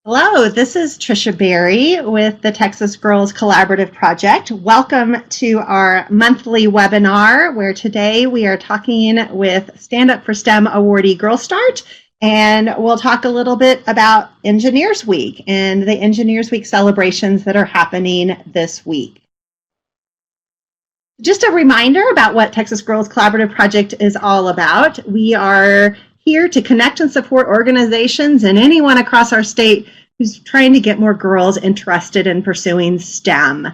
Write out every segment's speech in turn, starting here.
Hello, this is Trisha Berry with the Texas Girls Collaborative Project. Welcome to our monthly webinar where today we are talking with Stand Up for STEM Awardee Girlstart, and we'll talk a little bit about Engineers Week and the Engineers Week celebrations that are happening this week. Just a reminder about what Texas Girls Collaborative Project is all about. We are here to connect and support organizations and anyone across our state who's trying to get more girls interested in pursuing STEM.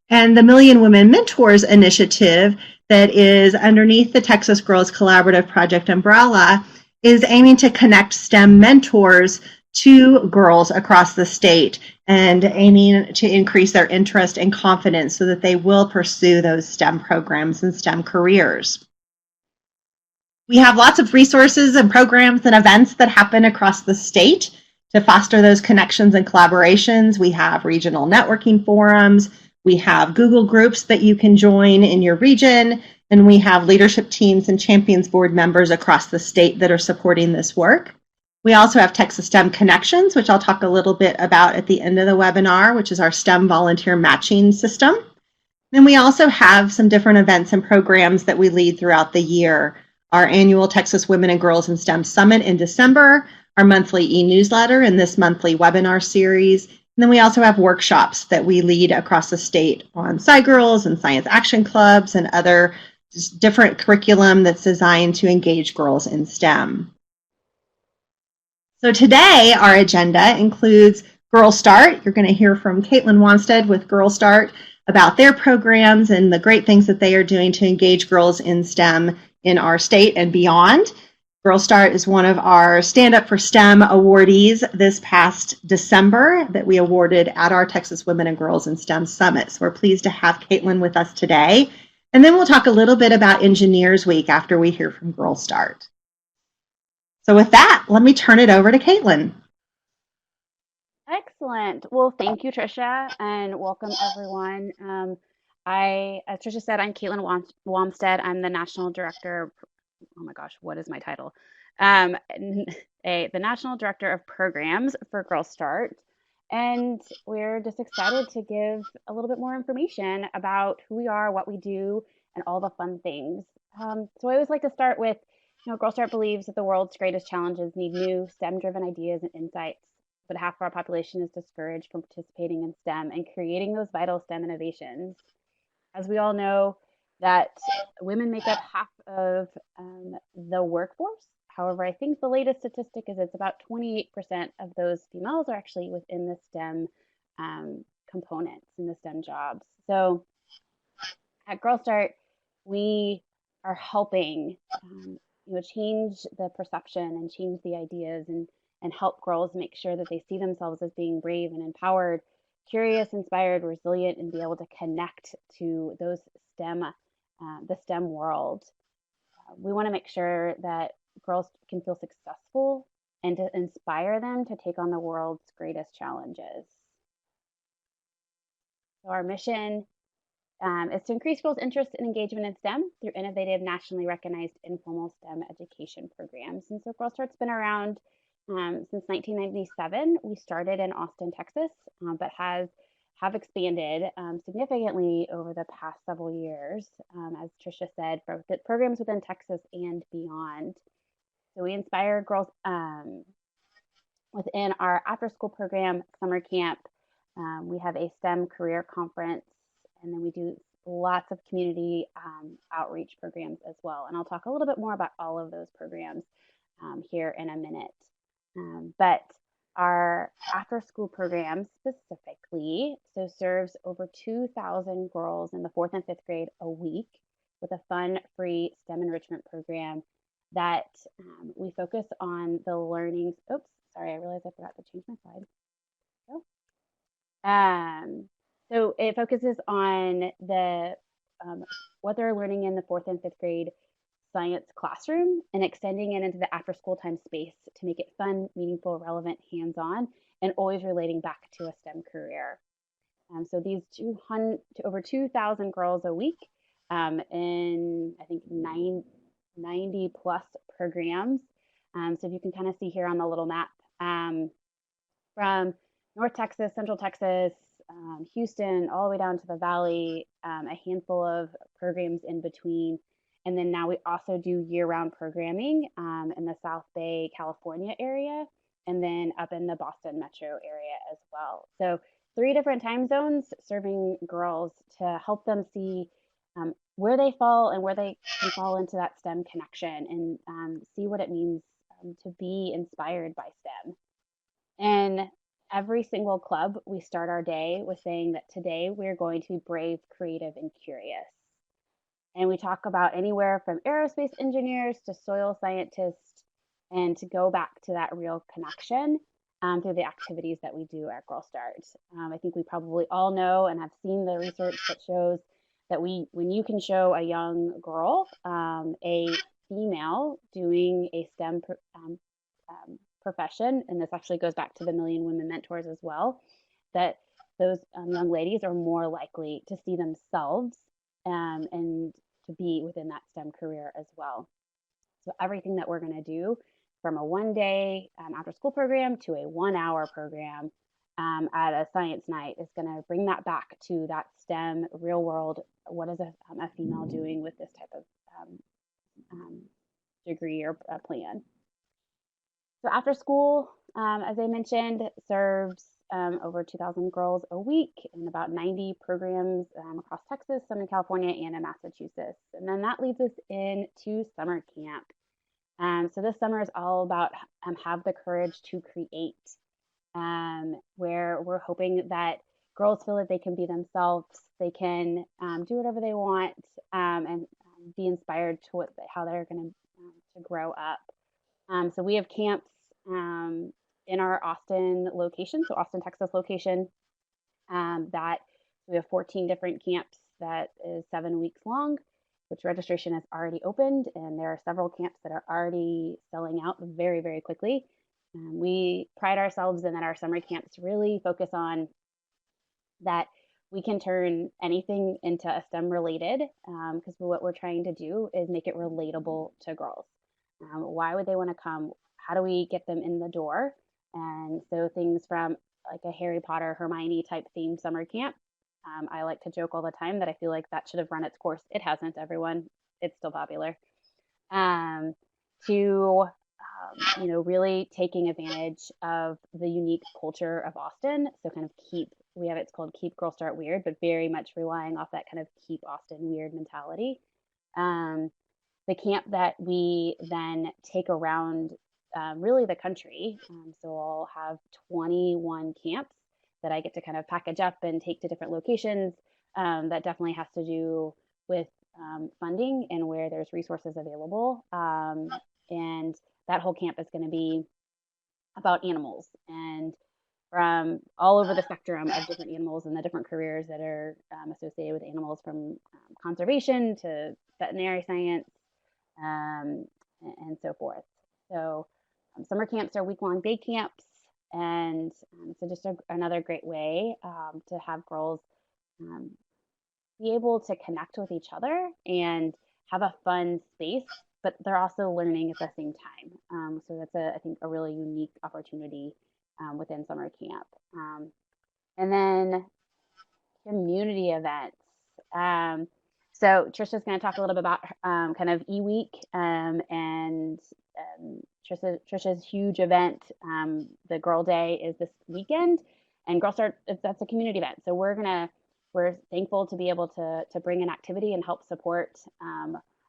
And the Million Women Mentors initiative that is underneath the Texas Girls Collaborative Project umbrella is aiming to connect STEM mentors to girls across the state and aiming to increase their interest and confidence so that they will pursue those STEM programs and STEM careers. We have lots of resources and programs and events that happen across the state to foster those connections and collaborations. We have regional networking forums, we have Google groups that you can join in your region, and we have leadership teams and champions board members across the state that are supporting this work. We also have Texas STEM Connections, which I'll talk a little bit about at the end of the webinar, which is our STEM volunteer matching system. Then we also have some different events and programs that we lead throughout the year. Our annual Texas Women and Girls in STEM Summit in December, our monthly e-newsletter, and this monthly webinar series. And then we also have workshops that we lead across the state on SciGirls and Science Action Clubs and other just different curriculum that's designed to engage girls in STEM. So today, our agenda includes Girlstart. You're going to hear from Caitlin Wanstead with Girlstart about their programs and the great things that they are doing to engage girls in STEM in our state and beyond. Girlstart is one of our Stand Up for STEM awardees this past December that we awarded at our Texas Women and Girls in STEM Summit. So we're pleased to have Caitlin with us today. And then we'll talk a little bit about Engineers Week after we hear from Girlstart. So with that, let me turn it over to Caitlin. Excellent. Well, thank you, Trisha, and welcome everyone. As Trisha said, I'm Caitlin Wamstead. I'm the National Director. Oh my gosh, what is my title? The National Director of Programs for Girl Start. And we're just excited to give a little bit more information about who we are, what we do, and all the fun things. So I always like to start with, Girl Start believes that the world's greatest challenges need new STEM-driven ideas and insights, but half of our population is discouraged from participating in STEM and creating those vital STEM innovations. As we all know, that women make up half of the workforce. However, I think the latest statistic is it's about 28% of those females are actually within the STEM components in the STEM jobs. So at Girl Start, we are helping change the perception and change the ideas and help girls make sure that they see themselves as being brave and empowered, curious, inspired, resilient, and be able to connect to those the STEM world. We want to make sure that girls can feel successful and to inspire them to take on the world's greatest challenges. So our mission is to increase girls' interest and engagement in STEM through innovative, nationally recognized informal STEM education programs. And so Girl Start's been around since 1997. We started in Austin, Texas, but have expanded significantly over the past several years, as Trisha said, for programs within Texas and beyond. So we inspire girls within our after-school program, summer camp. We have a STEM career conference, and then we do lots of community outreach programs as well. And I'll talk a little bit more about all of those programs here in a minute. But our after-school program specifically serves over 2,000 girls in the 4th and 5th grade a week with a fun, free STEM enrichment program that we focus on the learnings. Oops, sorry, I realized I forgot to change my slide. So it focuses on what they're learning in the 4th and 5th grade science classroom and extending it into the after school time space to make it fun, meaningful, relevant, hands-on, and always relating back to a STEM career. So these over 2,000 girls a week in, I think, 90 plus programs. So if you can kind of see here on the little map, from North Texas, Central Texas, Houston, all the way down to the Valley, a handful of programs in between. And then now we also do year-round programming in the South Bay, California area, and then up in the Boston metro area as well. So 3 different time zones serving girls to help them see where they fall and where they can fall into that STEM connection and see what it means to be inspired by STEM. And every single club, we start our day with saying that today we're going to be brave, creative, and curious. And we talk about anywhere from aerospace engineers to soil scientists, and to go back to that real connection through the activities that we do at Girlstart. I think we probably all know and have seen the research that shows that when you can show a young girl, a female doing a STEM profession, and this actually goes back to the Million Women Mentors as well, that those young ladies are more likely to see themselves and to be within that STEM career as well. So everything that we're going to do, from a 1 day after school program to a 1 hour program at a science night, is going to bring that back to that STEM real world. What is a female doing with this type of degree or plan? So after school, as I mentioned, serves over 2,000 girls a week in about 90 programs across Texas, some in California, and in Massachusetts. And then that leads us into summer camp. So this summer is all about have the courage to create, where we're hoping that girls feel that they can be themselves, they can do whatever they want, and be inspired to how they're going to grow up. So we have camps in our Austin location, so Austin, Texas location, that we have 14 different camps that is 7 weeks long, which registration has already opened, and there are several camps that are already selling out very, very quickly. We pride ourselves in that our summer camps really focus on that we can turn anything into a STEM related, because what we're trying to do is make it relatable to girls. Why would they want to come? How do we get them in the door? And so things from like a Harry Potter, Hermione type themed summer camp. I like to joke all the time that I feel like that should have run its course. It hasn't, everyone. It's still popular. To really taking advantage of the unique culture of Austin. So kind of it's called Keep Girl Start Weird, but very much relying off that kind of keep Austin weird mentality. The camp that we then take around really the country. So I'll have 21 camps that I get to kind of package up and take to different locations. That definitely has to do with funding and where there's resources available. And that whole camp is going to be about animals, and from all over the spectrum of different animals and the different careers that are associated with animals, from conservation to veterinary science, and so forth. So summer camps are week-long day camps, and so just another great way to have girls be able to connect with each other and have a fun space, but they're also learning at the same time. So that's I think a really unique opportunity within summer camp. And then community events. So Trisha's going to talk a little bit about kind of E-Week and Trisha's huge event. The Girl Day is this weekend, and Girl Start, that's a community event. So we're thankful to be able to bring an activity and help support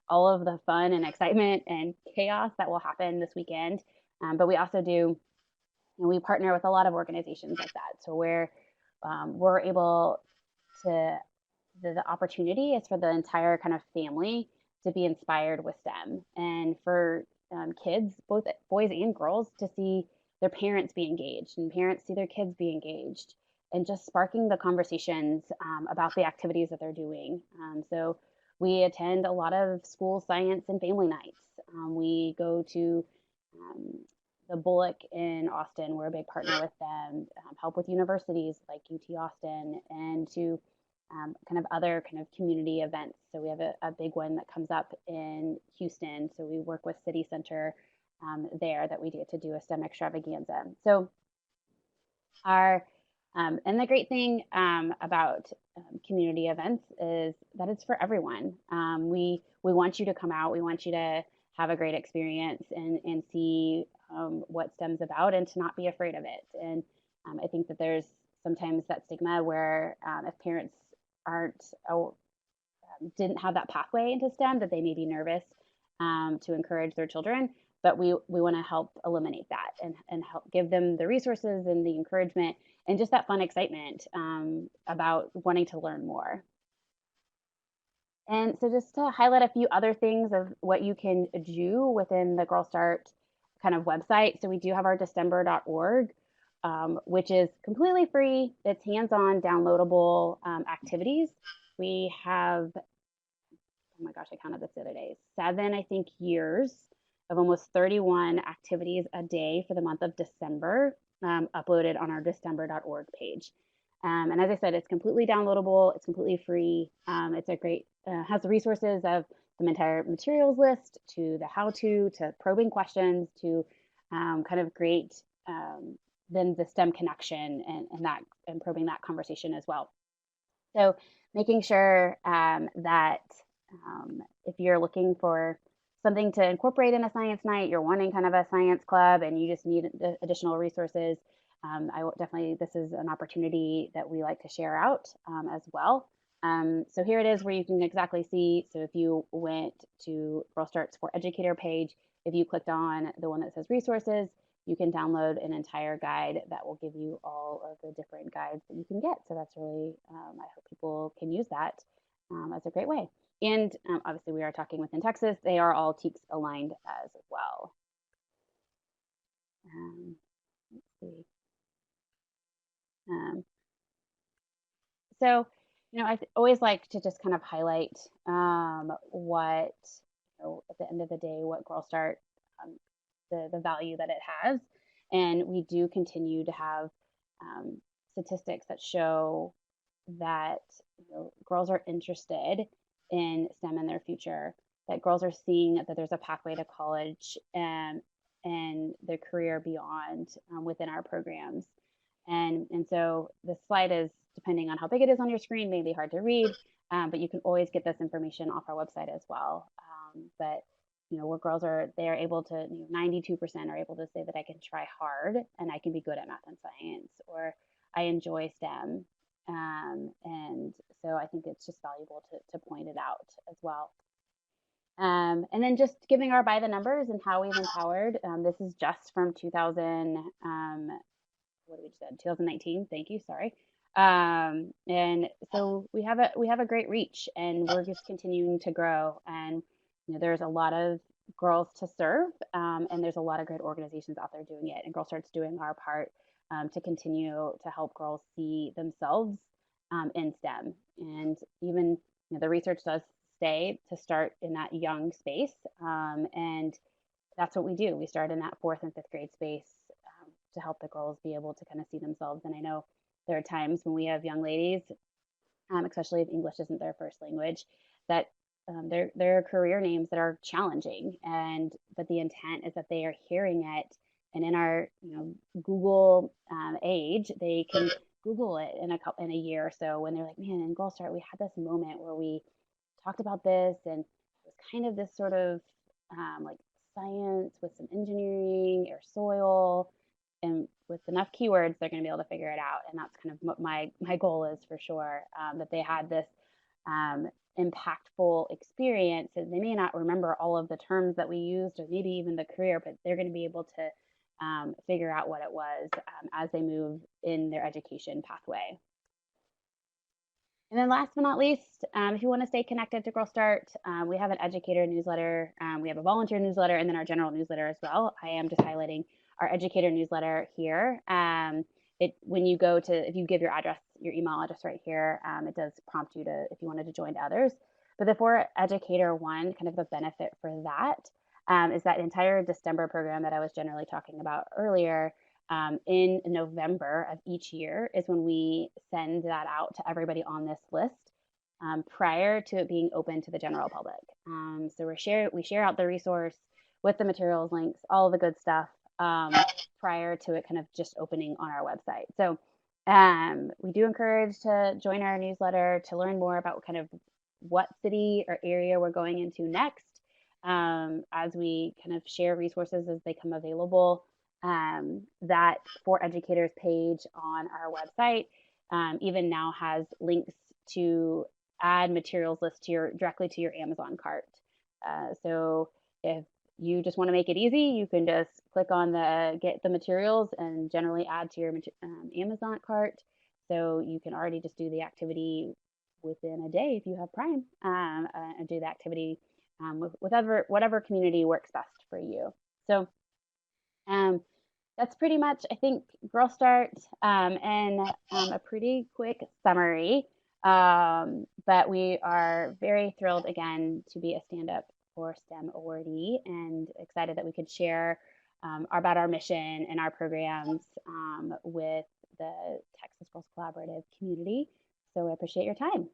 all of the fun and excitement and chaos that will happen this weekend. But we also we partner with a lot of organizations like that. So we're able to, the opportunity is for the entire kind of family to be inspired with STEM, and for kids, both boys and girls, to see their parents be engaged and parents see their kids be engaged, and just sparking the conversations about the activities that they're doing. So we attend a lot of school science and family nights. We go to the Bullock in Austin. We're a big partner with them, help with universities like UT Austin, and to kind of other kind of community events. So we have a big one that comes up in Houston. So we work with City Center there, that we get to do a STEM extravaganza. So our And the great thing about community events is that it's for everyone. We want you to come out. We want you to have a great experience and see what STEM's about and to not be afraid of it. And I think that there's sometimes that stigma where if parents aren't didn't have that pathway into STEM, that they may be nervous to encourage their children. But we want to help eliminate that and help give them the resources and the encouragement and just that fun excitement about wanting to learn more. And so just to highlight a few other things of what you can do within the Girl Start kind of website. So we do have our December.org, which is completely free. It's hands-on downloadable activities. We have, oh my gosh, I counted this the other day, 7, I think, years of almost 31 activities a day for the month of December uploaded on our December.org page. And as I said, it's completely downloadable. It's completely free. It's a great, has the resources of the entire materials list to the how-to probing questions to kind of great then the STEM connection and probing that conversation as well. So making sure that if you're looking for something to incorporate in a science night, you're wanting kind of a science club and you just need additional resources, this is an opportunity that we like to share out as well. So here it is where you can exactly see. So if you went to Girl Start's For Educator page, if you clicked on the one that says resources, you can download an entire guide that will give you all of the different guides that you can get. So that's really, I hope people can use that as a great way. And obviously we are talking within Texas. They are all TEKS aligned as well. Let's see. So, I always like to just kind of highlight what, at the end of the day, what Girl Start, the value that it has. And we do continue to have statistics that show that girls are interested in STEM in their future, that girls are seeing that there's a pathway to college and their career beyond within our programs. And so this slide is, depending on how big it is on your screen, maybe hard to read, but you can always get this information off our website as well. But where girls are, they're able to, 92% are able to say that I can try hard and I can be good at math and science, or I enjoy STEM. And so I think it's just valuable to point it out as well. And then just giving our by the numbers and how we've empowered. This is just from 2019. Thank you. Sorry. And so we have a great reach, and we're just continuing to grow. And there's a lot of girls to serve, and there's a lot of great organizations out there doing it. And Girl Start's doing our part to continue to help girls see themselves in STEM. And even the research does say to start in that young space, and that's what we do. We start in that 4th and 5th grade space to help the girls be able to kind of see themselves. And I know there are times when we have young ladies, especially if English isn't their first language, that there are career names that are challenging, but the intent is that they are hearing it, and in our Google age, they can Google it in a year or so when they're like, man, in Girl Start we had this moment where we talked about this, and it was kind of this sort of like science with some engineering or soil, and with enough keywords they're going to be able to figure it out. And that's kind of what my goal is, for sure, that they had this impactful experience, and they may not remember all of the terms that we used or maybe even the career, but they're going to be able to figure out what it was as they move in their education pathway. And then last but not least, if you want to stay connected to Girl Start, we have an educator newsletter, we have a volunteer newsletter, and then our general newsletter as well. I am just highlighting our educator newsletter here. When you go to, if you give your email address right here, it does prompt you to, if you wanted to join others. But the For Educator one, kind of the benefit for that is that entire December program that I was generally talking about earlier. In November of each year is when we send that out to everybody on this list prior to it being open to the general public. So we share out the resource with the materials, links, all the good stuff prior to it kind of just opening on our website. So We do encourage to join our newsletter to learn more about kind of what city or area we're going into next, as we kind of share resources as they come available. That For Educators page on our website even now has links to add materials list directly to your Amazon cart. So if you just want to make it easy, you can just click on the get the materials and generally add to your Amazon cart. So you can already just do the activity within a day if you have Prime, and do the activity with whatever community works best for you. So that's pretty much, I think, Girl Start, and a pretty quick summary. But we are very thrilled again to be a stand-up for STEM awardee and excited that we could share about our mission and our programs with the Texas Girls Collaborative community. So I appreciate your time.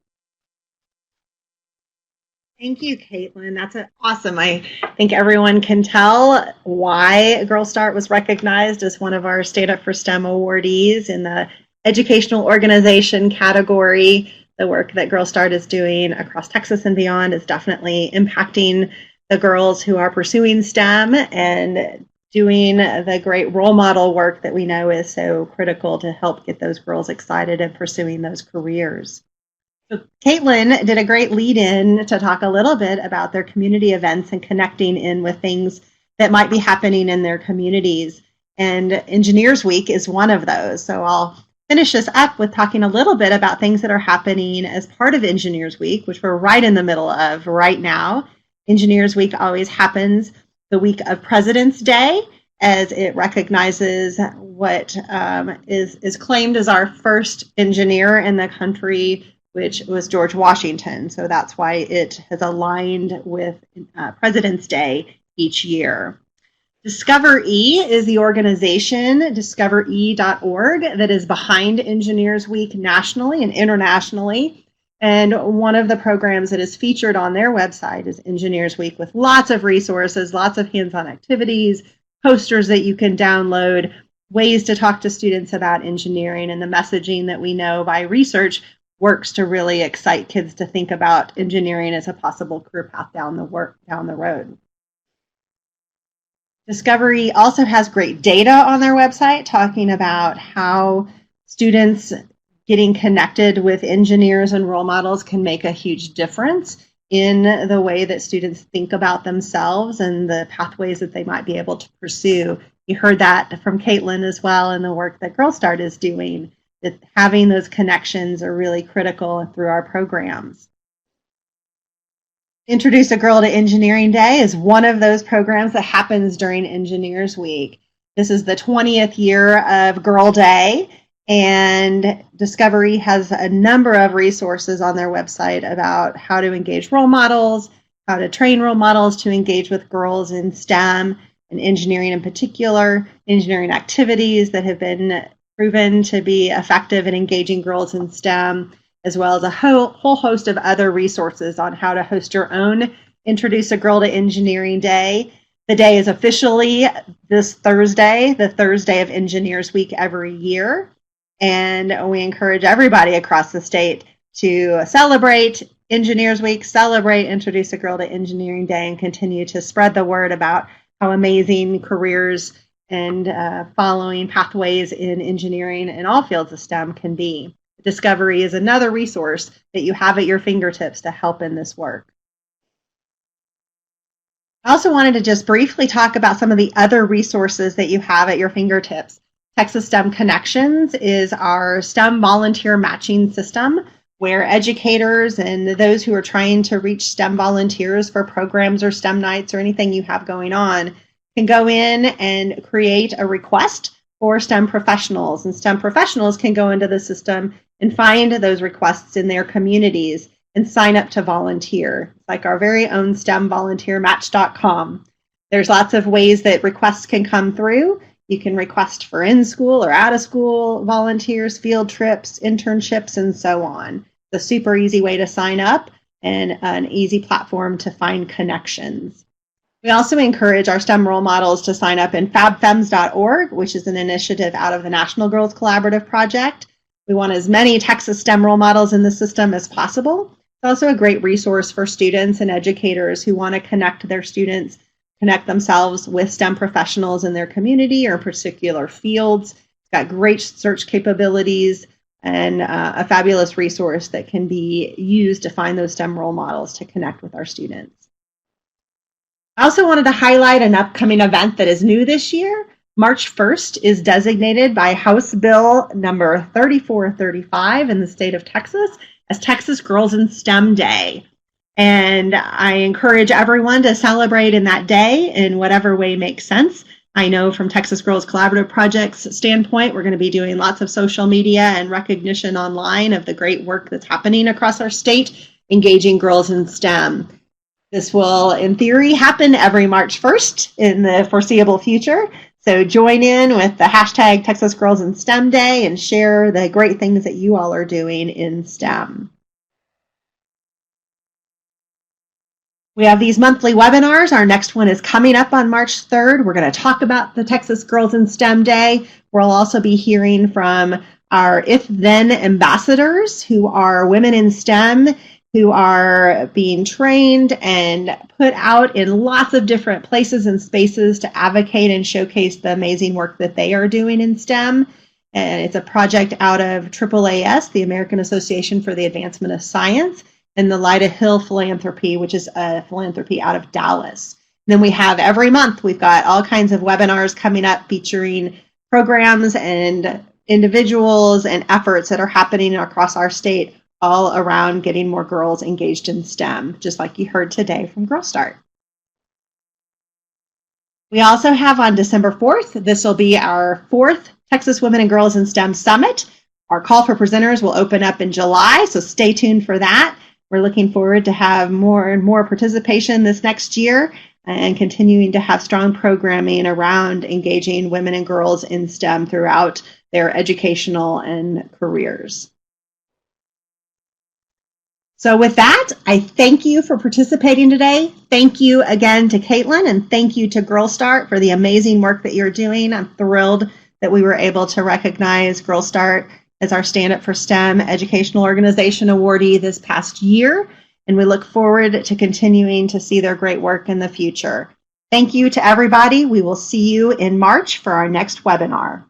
Thank you, Caitlin. That's awesome. I think everyone can tell why Girlstart was recognized as one of our Stand Up for STEM awardees in the educational organization category. The work that Girlstart is doing across Texas and beyond is definitely impacting the girls who are pursuing STEM and doing the great role model work that we know is so critical to help get those girls excited and pursuing those careers. So Caitlin did a great lead in to talk a little bit about their community events and connecting in with things that might be happening in their communities. And Engineers Week is one of those. So I'll finish this up with talking a little bit about things that are happening as part of Engineers Week, which we're right in the middle of right now. Engineers Week always happens the week of President's Day, as it recognizes what is claimed as our first engineer in the country, which was George Washington. So that's why it has aligned with President's Day each year. Discover E is the organization, discoverE.org, that is behind Engineers Week nationally and internationally. And one of the programs that is featured on their website is Engineers Week, with lots of resources, lots of hands-on activities, posters that you can download, ways to talk to students about engineering, and the messaging that we know by research works to really excite kids to think about engineering as a possible career path down the road. Discovery also has great data on their website talking about how students getting connected with engineers and role models can make a huge difference in the way that students think about themselves and the pathways that they might be able to pursue. You heard that from Caitlin as well in the work that Girlstart is doing, that having those connections are really critical through our programs. Introduce a Girl to Engineering Day is one of those programs that happens during Engineers Week. This is the 20th year of Girl Day, and Discovery has a number of resources on their website about how to engage role models, how to train role models to engage with girls in STEM and engineering in particular, engineering activities that have been proven to be effective in engaging girls in STEM, as well as a whole host of other resources on how to host your own Introduce a Girl to Engineering Day. The day is officially this Thursday, the Thursday of Engineers Week every year. And we encourage everybody across the state to celebrate Engineers Week, celebrate Introduce a Girl to Engineering Day, and continue to spread the word about how amazing careers and following pathways in engineering and all fields of STEM can be. Discovery is another resource that you have at your fingertips to help in this work. I also wanted to just briefly talk about some of the other resources that you have at your fingertips. Texas STEM Connections is our STEM volunteer matching system, where educators and those who are trying to reach STEM volunteers for programs or STEM nights or anything you have going on can go in and create a request for STEM professionals. And STEM professionals can go into the system and find those requests in their communities and sign up to volunteer. It's like our very own STEMvolunteermatch.com. There's lots of ways that requests can come through. You can request for in-school or out-of-school volunteers, field trips, internships, and so on. It's a super easy way to sign up and an easy platform to find connections. We also encourage our STEM role models to sign up in fabfems.org, which is an initiative out of the National Girls Collaborative Project. We want as many Texas STEM role models in the system as possible. It's also a great resource for students and educators who want to connect their students, connect themselves with STEM professionals in their community or particular fields. It's got great search capabilities and a fabulous resource that can be used to find those STEM role models to connect with our students. I also wanted to highlight an upcoming event that is new this year. March 1st is designated by House Bill number 3435 in the state of Texas as Texas Girls in STEM Day. And I encourage everyone to celebrate in that day in whatever way makes sense. I know from Texas Girls Collaborative Project's standpoint, we're going to be doing lots of social media and recognition online of the great work that's happening across our state, engaging girls in STEM. This will, in theory, happen every March 1st in the foreseeable future. So join in with the hashtag Texas Girls in STEM Day and share the great things that you all are doing in STEM. We have these monthly webinars. Our next one is coming up on March 3rd. We're going to talk about the Texas Girls in STEM Day. We'll also be hearing from our If-Then ambassadors, who are women in STEM, who are being trained and put out in lots of different places and spaces to advocate and showcase the amazing work that they are doing in STEM. And it's a project out of AAAS, the American Association for the Advancement of Science, and the Lyda Hill Philanthropy, which is a philanthropy out of Dallas. And then we have every month, we've got all kinds of webinars coming up featuring programs and individuals and efforts that are happening across our state all around getting more girls engaged in STEM, just like you heard today from Girlstart. We also have on December 4th, this will be our 4th Texas Women and Girls in STEM Summit. Our call for presenters will open up in July, so stay tuned for that. We're looking forward to have more and more participation this next year and continuing to have strong programming around engaging women and girls in STEM throughout their educational and careers. So with that, I thank you for participating today. Thank you again to Caitlin, and thank you to Girlstart for the amazing work that you're doing. I'm thrilled that we were able to recognize Girlstart as our Stand Up for STEM Educational Organization awardee this past year, and we look forward to continuing to see their great work in the future. Thank you to everybody. We will see you in March for our next webinar.